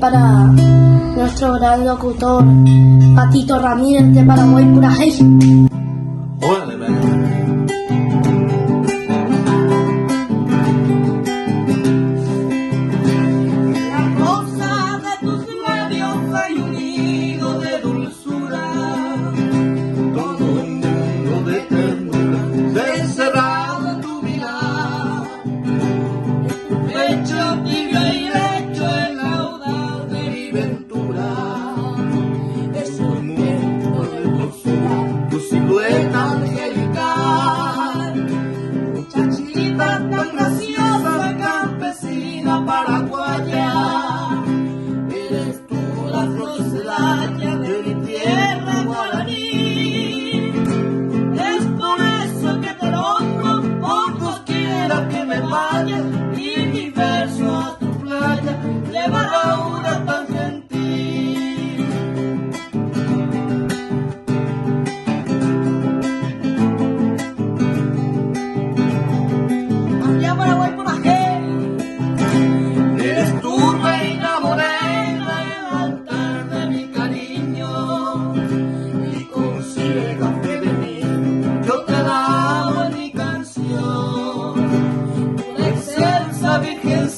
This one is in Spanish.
para nuestro gran locutor Patito Ramírez de Paraguay, pura hey. Órale, venga. Paraguaya, eres tú la flor celaya de mi tierra guaraní. Es por eso que te nombro por doquiera que me vaya, y mi verso a tu playa llevará una tan gentil. Allá Paraguay por la gente. Virgen